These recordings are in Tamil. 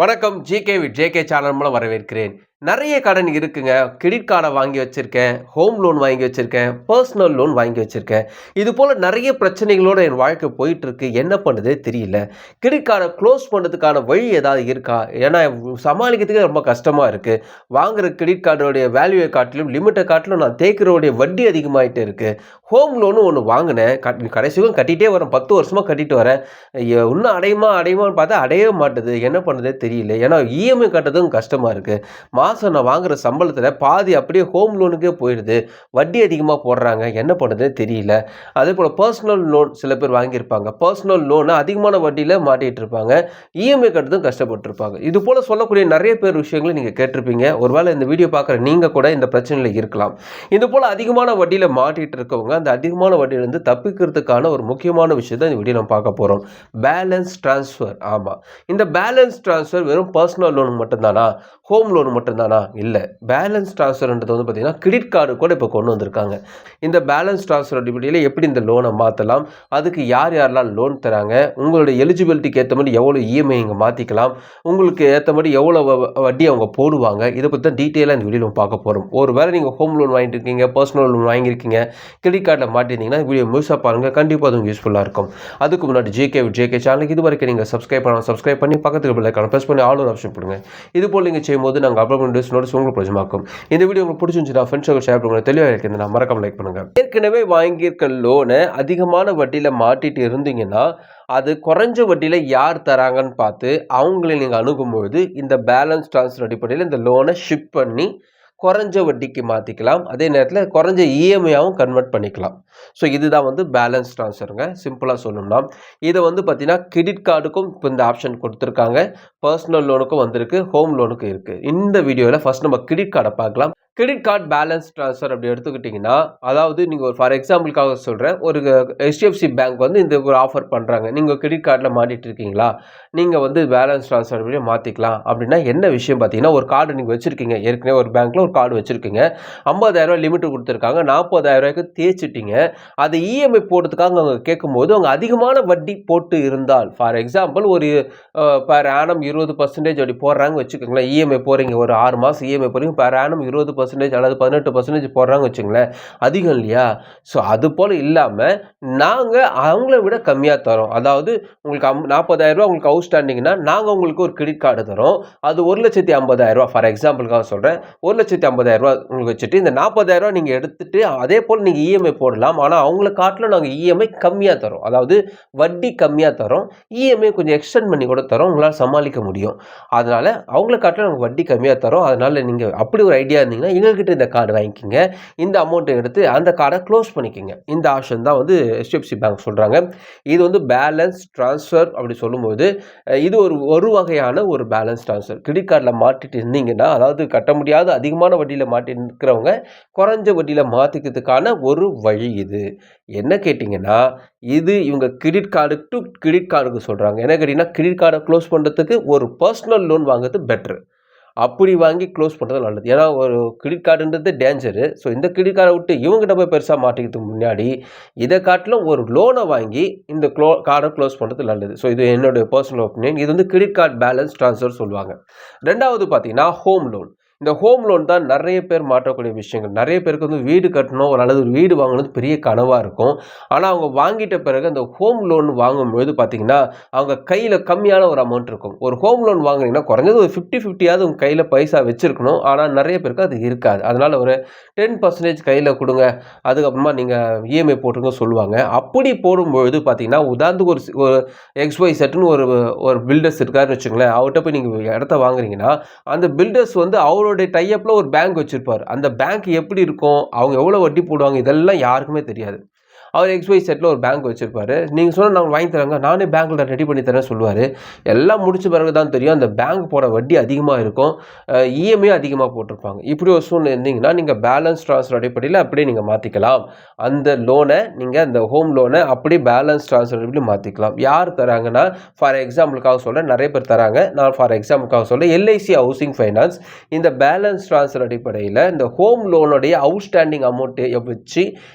வணக்கம். ஜிகே வித் ஜேகே சேனல் மூலம் வரவேற்கிறேன். நிறைய கடன் இருக்குங்க. கிரெடிட் கார்டை வாங்கி வச்சிருக்கேன், ஹோம் லோன் வாங்கி வச்சிருக்கேன், பர்சனல் லோன் வாங்கி வச்சிருக்கேன். இது போல நிறைய பிரச்சனைகளோட என் வாழ்க்கை போயிட்டு இருக்கு. என்ன பண்ணுதே தெரியல. கிரெடிட் கார்டை க்ளோஸ் பண்ணுறதுக்கான வழி ஏதாவது இருக்கா? ஏன்னா சமாளிக்கிறதுக்கு ரொம்ப கஷ்டமா இருக்கு. வாங்குற கிரெடிட் கார்டோடைய வேல்யூவை காட்டிலும் லிமிட்டை காட்டிலும் நான் தேய்க்கிறோடைய வட்டி அதிகமாயிட்டே இருக்கு. ஹோம் லோனு ஒன்று வாங்கினேன். கடைசியும் கட்டிகிட்டே வரேன். 10 வருஷமாக கட்டிட்டு வரேன். இன்னும் அடையுமான்னு பார்த்தா அடையவே மாட்டுது. என்ன பண்ணுறதே தெரியல. ஏன்னா இஎம்ஐ கட்டுறதும் கஷ்டமாக இருக்குது. மாதம் நான் வாங்குற சம்பளத்தில் பாதி அப்படியே ஹோம் லோனுக்கே போயிடுது. வட்டி அதிகமாக போடுறாங்க. என்ன பண்ணுறதே தெரியல. அதே போல் பர்சனல் லோன் சில பேர் வாங்கியிருப்பாங்க. பர்சனல் லோனை அதிகமான வட்டியில் மாட்டிகிட்டு இருப்பாங்க. இஎம்ஐ கட்டுறதும் கஷ்டப்பட்டுருப்பாங்க. இது போல் சொல்லக்கூடிய நிறைய பேர் விஷயங்களை நீங்கள் கேட்டிருப்பீங்க. ஒருவேளை இந்த வீடியோ பார்க்குற நீங்கள் கூட இந்த பிரச்சனையில் இருக்கலாம். இது போல் அதிகமான வட்டியில் மாட்டிகிட்டு இருக்கவங்க அந்த அதிகமான வட்டியிலிருந்து தப்பிக்கிறதுக்கான ஒரு முக்கியமான விஷயத்தை இந்த வீடியோ நம்ம பார்க்க போகிறோம். Balance transfer. ஆமாம், இந்த பேலன்ஸ் ட்ரான்ஸ்ஃபர் வெறும் பர்சனல் லோன் மட்டும்தானா, ஹோம் லோன் மட்டும்தானா? இல்லை. பேலன்ஸ் ட்ரான்ஸ்ஃபர்ன்றது வந்து பார்த்தீங்கன்னா கிரெடிட் கார்டு கூட இப்போ கொண்டு வந்திருக்காங்க. இந்த பேலன்ஸ் ட்ரான்ஸ்ஃபர் அடிப்படையில் எப்படி இந்த லோனை மாற்றலாம், அதுக்கு யார் யாரெல்லாம் லோன் தராங்க, உங்களுடைய எலிஜிபிலிட்டிக்கு ஏற்ற மாதிரி எவ்வளோ இஎம்ஐ இங்கே மாற்றிக்கலாம், உங்களுக்கு ஏற்ற மாதிரி எவ்வளோ வட்டி அவங்க போடுவாங்க, இதை பற்றி தான் டீட்டெயிலாக இந்த வீடியோ பார்க்க போகிறோம். ஒரு வேளை நீங்கள் ஹோம் லோன் வாங்கிட்டு இருக்கீங்க, பர்சனல் லோன் வாங்கியிருக்கீங்க, கிரெடிட் கார்டில் மாட்டிருந்தீங்கன்னா வீடியோ முழுசாக பாருங்கள். கண்டிப்பாக அது யூஸ்ஃபுல்லாக இருக்கும். அதுக்கு முன்னாடி ஜேகே சேனலுக்கு இது வரைக்கும் நீங்கள் சப்ஸ்கிரைப் பண்ணி பக்கத்துக்கு பெல் ஐகானை ப்ரெஸ் பண்ணி ஆல் ஒரு ஆப்ஷன் கொடுங்க. இது போல் நீங்கள் செய்யும்போது நாங்கள் அப்லோட் பண்ணி நோட்டீஸ் உங்களுக்கு பிரயோஜனமாக்கும். இந்த வீடியோ உங்களுக்கு பிடிச்சிருந்துச்சுன்னா ஃப்ரெண்ட்ஸோட ஷேர் பண்ணுங்க. தெளிவாக இருக்குதுன்னா மறக்காம லைக் பண்ணுங்க. ஏற்கனவே வாங்கியிருக்க லோனை அதிகமான வட்டியில் மாட்டிட்டு இருந்தீங்கன்னா அது குறைஞ்ச வட்டியில் யார் தராங்கன்னு பார்த்து அவங்களை நீங்கள் அணுகும்பொழுது இந்த பேலன்ஸ் ட்ரான்ஸ்ஃபர் அடிப்படையில் இந்த லோனை ஷிப் பண்ணி குறைஞ்ச வட்டிக்கு மாற்றிக்கலாம். அதே நேரத்தில் குறைஞ்ச இஎம்ஐயாகவும் கன்வெர்ட் பண்ணிக்கலாம். ஸோ இதுதான் வந்து பேலன்ஸ் ட்ரான்ஸ்ஃபருங்க. சிம்பிளாக சொல்லணும்னா இதை வந்து பார்த்தீங்கன்னா கிரெடிட் கார்டுக்கும் இப்போ இந்த ஆப்ஷன் கொடுத்துருக்காங்க, பர்சனல் லோனுக்கும் வந்திருக்கு, ஹோம் லோனுக்கும் இருக்குது. இந்த வீடியோவில் ஃபர்ஸ்ட் நம்ம கிரெடிட் கார்டை பார்க்கலாம். கிரெடிட் கார்டு பேலன்ஸ் ட்ரான்ஸ்ஃபர் அப்படி எடுத்துக்கிட்டிங்கன்னா, அதாவது நீங்கள் ஒரு ஃபார் எக்ஸாம்பிளுக்காக சொல்கிறேன், ஒரு ஹெச்டிஎஃப்சி பேங்க் வந்து இந்த ஒரு ஆஃபர் பண்ணுறாங்க. நீங்கள் கிரெடிட் கார்டில் மாட்டிட்டு இருக்கீங்களா, நீங்கள் வந்து பேலன்ஸ் ட்ரான்ஸ்ஃபர் அப்படியே மாற்றிக்கலாம். அப்படின்னா என்ன விஷயம் பார்த்தீங்கன்னா, ஒரு கார்டு நீங்கள் வச்சுருக்கீங்க, ஏற்கனவே ஒரு பேங்க்கில் ஒரு கார்டு வச்சுருக்கீங்க, 50,000 லிமிட்டு கொடுத்துருக்காங்க, 40,000 தேய்ச்சிட்டிங்க. அது இஎம்ஐ போடுறதுக்காக அவங்க கேட்கும்போது அவங்க அதிகமான வட்டி போட்டு இருந்தால், ஃபார் எக்ஸாம்பிள் ஒரு பர் ஆனம் 20% அப்படி போடுறாங்க வச்சுக்கோங்களேன். இஎம்ஐ போகிறீங்க, ஒரு 6 மாதம் இஎம்ஐ போகிறீங்க, பர் ஆனம் 20% அல்லது 18% போடுறாங்க வச்சுங்களேன். அதிகம் இல்லையா? ஸோ அது போல் இல்லாமல் நாங்கள் அவங்கள விட கம்மியாக தரோம். அதாவது உங்களுக்கு 40,000 உங்களுக்கு அவுட்ஸ்டாண்டிங்னா நாங்கள் உங்களுக்கு ஒரு கிரெடிட் கார்டு தரோம். அது 1,50,000 ஃபார் எக்ஸாம்பிளுக்காக சொல்கிறேன். 1,50,000 உங்களுக்கு வச்சுட்டு இந்த 40,000 நீங்கள் எடுத்துட்டு அதே போல் நீங்கள் இஎம்ஐ போடலாம். ஆனால் அவங்கள காட்டிலும் நாங்கள் இஎம்ஐ கம்மியாக தரோம். அதாவது வட்டி கம்மியாக தரோம், இஎம்ஐ கொஞ்சம் எக்ஸ்டெண்ட் பண்ணி கூட தரோம். உங்களால் சமாளிக்க முடியும். அதனால் அவங்கள காட்டிலும் நாங்கள் வட்டி கம்மியாக தரோம். அதனால் நீங்கள் அப்படி ஒரு ஐடியா இருந்தீங்கன்னா எங்ககிட்ட இந்த கார்டு வாங்கிக்கிங்க, இந்த அமௌண்ட்டை எடுத்து அந்த கார்டை க்ளோஸ் பண்ணிக்கோங்க. இந்த ஆப்ஷன் தான் வந்து ஹெச்டிஎஃப்சி பேங்க் சொல்கிறாங்க. இது வந்து பேலன்ஸ் ட்ரான்ஸ்ஃபர் அப்படி சொல்லும்போது இது ஒரு வகையான ஒரு பேலன்ஸ் ட்ரான்ஸ்ஃபர். கிரெடிட் கார்டில் மாட்டிட்டு இருந்தீங்கன்னா, அதாவது கட்ட முடியாத அதிகமான வட்டியில் மாட்டி இருக்கிறவங்க குறைஞ்ச வட்டியில் மாற்றிக்கிறதுக்கான ஒரு வழி இது. என்ன கேட்டிங்கன்னா, இது இவங்க கிரெடிட் கார்டு டு கிரெடிட் கார்டுக்கு சொல்கிறாங்க. என்ன கேட்டிங்கன்னா, கிரெடிட் கார்டை க்ளோஸ் பண்ணுறதுக்கு ஒரு பர்சனல் லோன் வாங்குறது பெட்ரு. அப்படி வாங்கி க்ளோஸ் பண்ணுறது நல்லது. ஏன்னா ஒரு கிரெடிட் கார்டுன்றது டேஞ்சரு. ஸோ இந்த கிரெடிட் கார்டை விட்டு இவங்ககிட்ட போய் பெருசாக மாட்டிக்கிறதுக்கு முன்னாடி இதை காட்டிலும் ஒரு லோனை வாங்கி இந்த கார்டை க்ளோஸ் பண்ணுறது நல்லது. ஸோ இது என்னுடைய பர்சனல் ஒப்பீனியன். இது வந்து கிரெடிட் கார்டு பேலன்ஸ் ட்ரான்ஸ்ஃபர் சொல்லுவாங்க. ரெண்டாவது பார்த்தீங்கன்னா ஹோம் லோன். இந்த ஹோம் லோன் தான் நிறைய பேர் மாற்றக்கூடிய விஷயங்கள். நிறைய பேருக்கு வந்து வீடு கட்டணும், அல்லது ஒரு வீடு வாங்கணும் பெரிய கனவாக இருக்கும். ஆனால் அவங்க வாங்கிட்ட பிறகு அந்த ஹோம் லோன் வாங்கும்போது பார்த்தீங்கன்னா அவங்க கையில் கம்மியான ஒரு அமௌண்ட் இருக்கும். ஒரு ஹோம் லோன் வாங்குனீங்கன்னா குறைஞ்சது ஒரு 50-50யாவது உங்கள் கையில் பைசா வச்சுருக்கணும். ஆனால் நிறைய பேருக்கு அது இருக்காது. அதனால் ஒரு 10% கையில் கொடுங்க, அதுக்கப்புறமா நீங்கள் இஎம்ஐ போட்டுங்க சொல்லுவாங்க. அப்படி போடும்பொழுது பார்த்தீங்கன்னா உதாரணத்துக்கு ஒரு XYZன்னு ஒரு பில்டர்ஸ் இருக்காருன்னு வச்சுங்களேன். அவர்கிட்ட போய் நீங்கள் இடத்த வாங்குறீங்கன்னா அந்த பில்டர்ஸ் வந்து அவருடைய டைஅப்பில் ஒரு பேங்க் வச்சுருப்பார். அந்த பேங்க் எப்படி இருக்கும், அவங்க எவ்வளோ வட்டி போடுவாங்க, இதெல்லாம் யாருக்குமே தெரியாது. அவர் XYZல ஒரு பேங்க் வச்சுருப்பாரு. நீங்கள் சொன்னால் நாங்கள் வாங்கி தராங்க, நானே பேங்க்கில் ரெடி பண்ணி தரேன் சொல்லுவார். எல்லாம் முடிச்ச பிறகு தான் தெரியும் அந்த பேங்க் போட வட்டி அதிகமாக இருக்கும், இஎம்ஐ அதிகமாக போட்டிருப்பாங்க. இப்படி ஒரு சூழ்நிலை இருந்தீங்கன்னா நீங்கள் பேலன்ஸ் ட்ரான்ஸ்ஃபர் அடிப்படையில் அப்படியே நீங்கள் மாற்றிக்கலாம். அந்த லோனை நீங்கள் அந்த ஹோம் லோனை அப்படியே பேலன்ஸ் ட்ரான்ஸ்ஃபர் அடிப்படையில் மாற்றிக்கலாம். யார் தராங்கன்னா, ஃபார் எக்ஸாம்பிளுக்காக சொல்கிறேன், நிறைய பேர் தராங்க. நான் ஃபார் எக்ஸாம்பிளுக்காக சொல்கிறேன், எல்ஐசி ஹவுசிங் ஃபைனான்ஸ் இந்த பேலன்ஸ் ட்ரான்ஸ்ஃபர் அடிப்படையில் இந்த ஹோம் லோனுடைய அவுட்ஸ்டாண்டிங் அமௌண்ட்டை வச்சு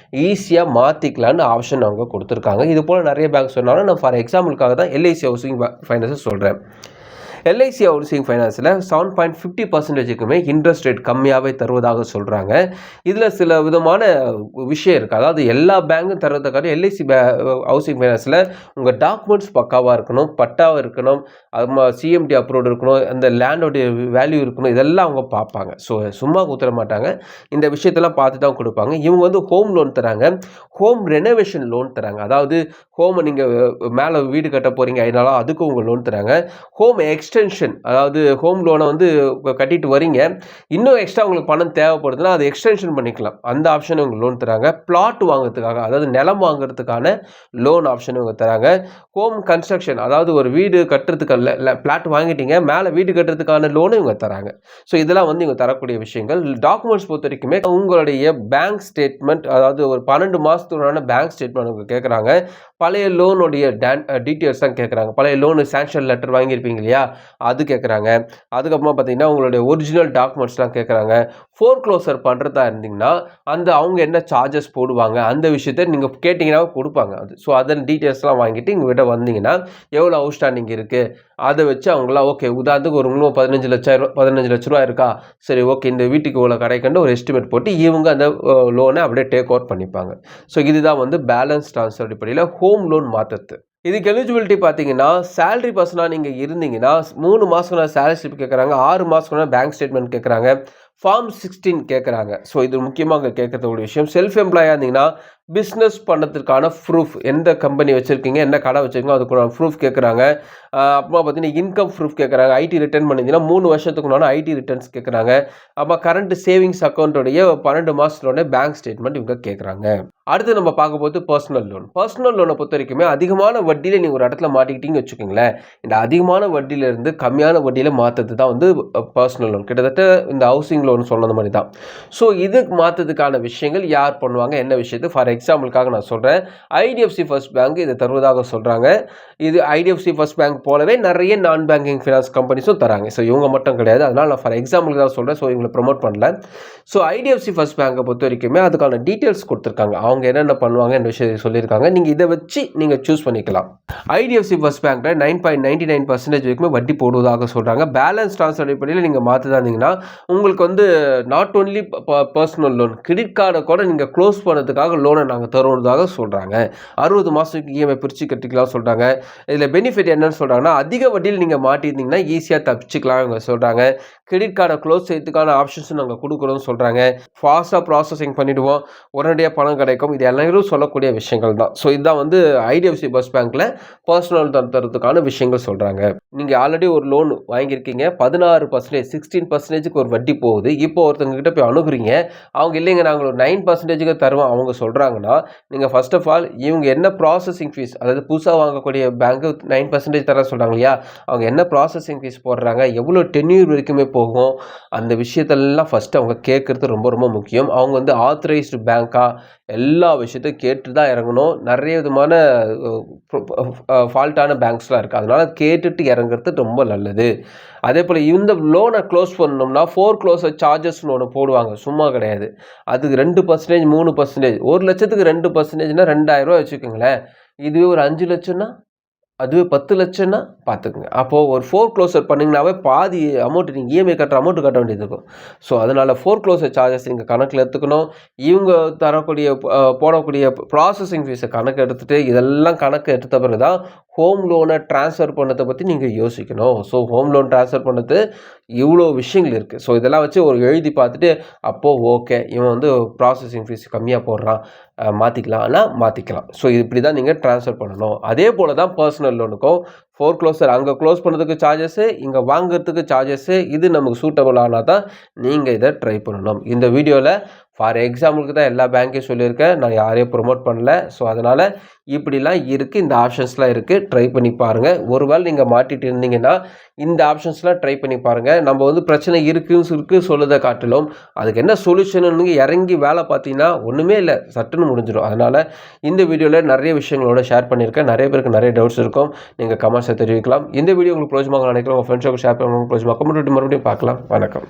ஈஸியாக மாற்றிக்கலாம் ஆப்ஷன் அவங்க கொடுத்துருக்காங்க. இது போல நிறைய பேங்க் சொன்னாலும் நான் ஃபார் எக்ஸாம்பிளுக்காக தான் எல்ஐசி ஹவுசிங் ஃபைனான்ஸ் சொல்கிறேன். எல்ஐசி ஹவுசிங் ஃபைனான்ஸில் 7.50%க்குமே இன்ட்ரெஸ்ட் ரேட் கம்மியாகவே தருவதாக சொல்கிறாங்க. இதில் சில விதமான விஷயம் இருக்குது. அதாவது எல்லா பேங்கும் தருவதற்காக எல்ஐசி ஹவுசிங் ஃபைனான்ஸில் உங்கள் டாக்குமெண்ட்ஸ் பக்காவாக இருக்கணும், பட்டாவாக இருக்கணும், சிஎம்டி அப்ரூவ்டு இருக்கணும், அந்த லேண்டோடைய வேல்யூ இருக்கணும், இதெல்லாம் அவங்க பார்ப்பாங்க. ஸோ சும்மா கொடுத்துட மாட்டாங்க, இந்த விஷயத்தெல்லாம் பார்த்து தான் கொடுப்பாங்க. இவங்க வந்து ஹோம் லோன் தராங்க, ஹோம் ரெனோவேஷன் லோன் தராங்க. அதாவது ஹோமை நீங்கள் மேலே வீடு கட்ட போகிறீங்க, அதனால அதுக்கும் உங்கள் லோன் தராங்க. ஹோம் எக்ஸ்டென்ஷன், அதாவது ஹோம் லோனை வந்து கட்டிட்டு வரீங்க, இன்னும் எக்ஸ்ட்ரா உங்களுக்கு பணம் தேவைப்படுதுன்னா அதை எக்ஸ்டென்ஷன் பண்ணிக்கலாம், அந்த ஆப்ஷன் உங்களுக்கு லோன் தராங்க. பிளாட் வாங்குறதுக்காக, அதாவது நிலம் வாங்குறதுக்கான லோன் ஆப்ஷன் இவங்க தராங்க. ஹோம் கன்ஸ்ட்ரக்ஷன், அதாவது ஒரு வீடு கட்டுறதுக்கு பிளாட் வாங்கிட்டீங்க, மேலே வீடு கட்டுறதுக்கான லோனும் இவங்க தராங்க. ஸோ இதெல்லாம் வந்து இவங்க தரக்கூடிய விஷயங்கள். டாக்குமெண்ட்ஸ் பொறுத்த வரைக்குமே உங்களுடைய பேங்க் ஸ்டேட்மெண்ட், அதாவது ஒரு 12 மாதத்துக்கான பேங்க் ஸ்டேட்மெண்ட் அவங்க கேட்குறாங்க. பழைய லோனுடைய டீட்டெயில்ஸ் தான் கேட்குறாங்க. பழைய லோனு சேங்ஷன் லெட்டர் வாங்கியிருப்பீங்க இல்லையா, அது கேட்குறாங்க. அதுக்கப்புறமா பார்த்தீங்கன்னா உங்களுடைய ஒரிஜினல் டாக்குமெண்ட்ஸ்லாம் கேட்குறாங்க. ஃபோர்க்ளோசர் பண்ணுறதா இருந்தீங்கன்னா அவங்க என்ன சார்ஜஸ் போடுவாங்க, அந்த விஷயத்தை நீங்கள் கேட்டிங்கன்னா கொடுப்பாங்க. அது ஸோ அதன் டீட்டெயில்ஸ்லாம் வாங்கிட்டு இங்கே விட வந்தீங்கன்னா எவ்வளோ அவுட்ஸ்டாண்டிங் இருக்குது அதை வச்சு அவங்களாம் ஓகே, உதாரணத்துக்கு ஒரு 15 லட்ச ரூபா இருக்கா, சரி ஓகே இந்த வீட்டுக்கு இவ்வளோ கிடைக்குன்னு ஒரு எஸ்டிமேட் போட்டு இவங்க அந்த லோனை அப்படியே டேக் அவுட் பண்ணிப்பாங்க. ஸோ இதுதான் வந்து பேலன்ஸ் ட்ரான்ஸ்ஃபர் அடிப்படையில் ஹோம் லோன் மாற்றுறது. இதுக்கு எலிஜிபிலிட்டி பார்த்தீங்கன்னா சேலரி பர்சனாக நீங்கள் இருந்தீங்கன்னா 3 மாதம் சேலரி ஸ்லிப் கேட்குறாங்க, 6 மாதம் பேங்க் ஸ்டேட்மெண்ட் கேட்குறாங்க, ஃபார்ம் 16 கேட்குறாங்க. ஸோ இது முக்கியமாக கேட்கறது ஒரு விஷயம். செல்ஃப் எம்ப்ளாயாக இருந்தீங்கன்னா பிஸ்னஸ் பண்ணுறதுக்கான ப்ரூஃப், எந்த கம்பெனி வச்சுருக்கீங்க, என்ன கடை வச்சுருக்கீங்க, அதுக்குள்ள ப்ரூஃப் கேட்குறாங்க. அப்புறமா பார்த்தீங்கன்னா இன்கம் ப்ரூஃப் கேட்குறாங்க. ஐடி ரிட்டர்ன் பண்ணியிருந்தீங்கன்னா 3 வருஷத்துக்குனால ஐடி ரிட்டர்ன்ஸ் கேட்குறாங்க. அப்புறம் கரண்ட் சேவிங்ஸ் அக்கௌண்ட்டோடைய 12 மாதத்தோட பேங்க் ஸ்டேட்மெண்ட் இவங்க கேட்குறாங்க. அடுத்து நம்ம பார்க்க போது பர்சனல் லோன். பர்சனல் லோனை பொறுத்த வரைக்குமே அதிகமான வட்டியில் நீங்கள் ஒரு இடத்துல மாட்டிக்கிட்டீங்கன்னு வச்சுக்கோங்களேன், இந்த அதிகமான வட்டியிலேருந்து கம்மியான வட்டியில் மாற்றுறது தான் வந்து பர்சனல் லோன். கிட்டத்தட்ட இந்த ஹவுசிங் லோன் சொன்னது மாதிரி தான். ஸோ இது மாற்றதுக்கான விஷயங்கள் யார் பண்ணுவாங்க, என்ன விஷயத்து, ஃபார் எக்ஸாம்பிளுக்காக நான் சொல்கிறேன். ஐடிஎஃப்சி ஃபர்ஸ்ட் பேங்க் இதை தருவதாக சொல்கிறாங்க. இது ஐடிஎஃப்சி ஃபர்ஸ்ட் பேங்க் போலவே நிறைய நான் பேங்கிங் ஃபினான்ஸ் கம்பெனிஸும் தராங்க. ஸோ இவங்க மட்டும் கிடையாது, அதனால் நான் ஃபார் எக்ஸாம்பிளுக்கு தான் சொல்கிறேன். ஸோ இவங்களை ப்ரொமோட் பண்ணல. ஸோ ஐடிஎஃப்சி ஃபர்ஸ்ட் பேங்கை பொறுத்த வரைக்குமே அதுக்கான டீட்டெயில்ஸ் கொடுத்துருக்காங்க, அவங்க என்னென்ன பண்ணுவாங்க என்ற விஷயத்தை சொல்லியிருக்காங்க. நீங்கள் இதை வச்சு நீங்கள் சூஸ் பண்ணிக்கலாம். ஐடிஎஃப்சி ஃபர்ஸ்ட் பேங்க்கில் 9.99% வரைக்குமே வட்டி போடுவதாக சொல்கிறாங்க. பேலன்ஸ் ட்ரான்ஸ்ஃபர் அடிப்படையில் நீங்கள் மாற்றுதா இருந்தீங்கன்னா உங்களுக்கு வந்து not only personal loan, credit கார்டை கூட நீங்கள் க்ளோஸ் பண்ணுறதுக்காக லோனை நாங்கள் தருவதாக சொல்கிறாங்க. 60 மாதத்துக்கு இஎம்ஐ பிரித்து கட்டிக்கலாம் சொல்கிறாங்க. இதில் பெனிஃபிட் என்னன்னு சொல்கிறாங்கன்னா அதிக வட்டியில் நீங்கள் மாட்டியிருந்தீங்கன்னா ஈஸியாக தப்பிச்சிக்கலாம் அவங்க சொல்கிறாங்க. கிரெடிட் கார்டை க்ளோஸ் செய்யறதுக்கான ஆப்ஷன்ஸும் நாங்கள் கொடுக்குறோம்னு சொல்கிறாங்க. ஃபாஸ்ட்டாக ப்ராசஸிங் பண்ணிவிடுவோம், உடனடியாக பணம் கிடைக்கும். இது எல்லாரும் சொல்லக்கூடிய விஷயங்கள் தான். ஸோ இதுதான் வந்து ஐடிஎஃப்சி ஃபர்ஸ்ட் பேங்க்கில் பர்சனல் தரத்துக்கான விஷயங்கள் சொல்கிறாங்க. நீங்கள் ஆல்ரெடி ஒரு லோன் வாங்கியிருக்கீங்க, 16%, 16%க்கு ஒரு வட்டி போகுது. இப்போ ஒருத்தவங்ககிட்ட போய் அணுகுறீங்க, அவங்க இல்லைங்க நாங்கள் ஒரு 9%க்கு தருவோம் அவங்க சொல்கிறாங்கன்னா, நீங்கள் ஃபர்ஸ்ட் ஆஃப் ஆல் இவங்க என்ன ப்ராசஸிங் ஃபீஸ், அதாவது புதுசாக வாங்கக்கூடிய பேங்க்கு 9% தர சொல்கிறாங்க இல்லையா, அவங்க என்ன ப்ராசஸிங் ஃபீஸ் போடுறாங்க, எவ்வளோ டென்யூர் வரைக்குமே போகும், அந்த விஷயத்தெல்லாம் ஃபஸ்ட்டு அவங்க கேட்குறது ரொம்ப ரொம்ப முக்கியம். அவங்க வந்து ஆத்தரைஸ்டு பேங்க்கா எல்லா விஷயத்தையும் கேட்டு தான் இறங்கணும். நிறைய விதமான ஃபால்ட்டான பேங்க்ஸ்லாம் இருக்குது, அதனால் கேட்டுட்டு இறங்குறது ரொம்ப நல்லது. அதே போல் இந்த லோனை க்ளோஸ் பண்ணோம்னா ஃபோர்க்ளோசர் சார்ஜஸ்னு ஒன்று போடுவாங்க, சும்மா கிடையாது. அதுக்கு 2%, 3%, 1 லட்சத்துக்கு 2%னா 2000 ரூபா வச்சுக்கோங்களேன். இதுவே ஒரு 5 லட்சம்னா, அதுவே 10 லட்சம்னா பார்த்துக்குங்க. அப்போது ஒரு ஃபோர்க்ளோசர் பண்ணிங்கனாவே பாதி அமௌண்ட் நீங்கள் இஎம்ஐ கட்டுற அமௌண்ட்டு கட்ட வேண்டியது இருக்கும். ஸோ அதனால் ஃபோர்க்ளோசர் சார்ஜஸ் நீங்கள் கணக்கில் எடுத்துக்கணும். இவங்க தரக்கூடிய போடக்கூடிய ப்ராசஸிங் ஃபீஸை கணக்கு எடுத்துகிட்டு இதெல்லாம் கணக்கு எடுத்த பிறகு தான் ஹோம் லோனை ட்ரான்ஸ்ஃபர் பண்ணதை பற்றி நீங்கள் யோசிக்கணும். ஸோ ஹோம் லோன் ட்ரான்ஸ்ஃபர் பண்ணது இவ்வளோ விஷயங்கள் இருக்குது. ஸோ இதெல்லாம் வச்சு ஒரு எழுதி பார்த்துட்டு அப்போது ஓகே இவன் வந்து ப்ராசஸிங் ஃபீஸ் கம்மியாக போடுறான், மாற்றிக்கலாம். ஸோ இப்படி தான் நீங்கள் ட்ரான்ஸ்ஃபர் பண்ணணும். அதே போல் தான் பர்சனல் லோனுக்கும் ஃபோர்க்ளோசர் அங்கே க்ளோஸ் பண்ணுறதுக்கு சார்ஜஸ்ஸு, இங்கே வாங்குறதுக்கு சார்ஜஸ்ஸு, இது நமக்கு சூட்டபிள் ஆனால் தான் நீங்கள் இதை ட்ரை பண்ணணும். இந்த வீடியோவில் ஃபார் எக்ஸாம்பிளுக்கு தான் எல்லா பேங்க்கையும் சொல்லியிருக்கேன், நான் யாரையும் ப்ரொமோட் பண்ணல. ஸோ அதனால் இப்படிலாம் இருக்குது, இந்த ஆப்ஷன்ஸ்லாம் இருக்குது, ட்ரை பண்ணி பாருங்கள். ஒருவேளை நீங்கள் மாட்டிகிட்டு இருந்தீங்கன்னா இந்த ஆப்ஷன்ஸ்லாம் ட்ரை பண்ணி பாருங்கள். நம்ம வந்து பிரச்சனை இருக்குது சொல்லுதை காட்டிலும் அதுக்கு என்ன சொல்யூஷன் இறங்கி வேலை பார்த்தீங்கன்னா ஒன்றுமே இல்லை, சட்டுன்னு முடிஞ்சிடும். அதனால் இந்த வீடியோவில் நிறைய விஷயங்களோட ஷேர் பண்ணியிருக்கேன். நிறைய பேருக்கு நிறைய டவுட்ஸ் இருக்கும், நீங்கள் கமெண்ட்ஸை தெரிவிக்கலாம். இந்த வீடியோ உங்களுக்கு பிரோஜனமாக நினைக்கிறேன், உங்கள் ஃப்ரெண்ட்ஸுக்கு ஷேர் பண்ணுங்க, பிரோஜனமாக மறுபடியும் பார்க்கலாம். வணக்கம்.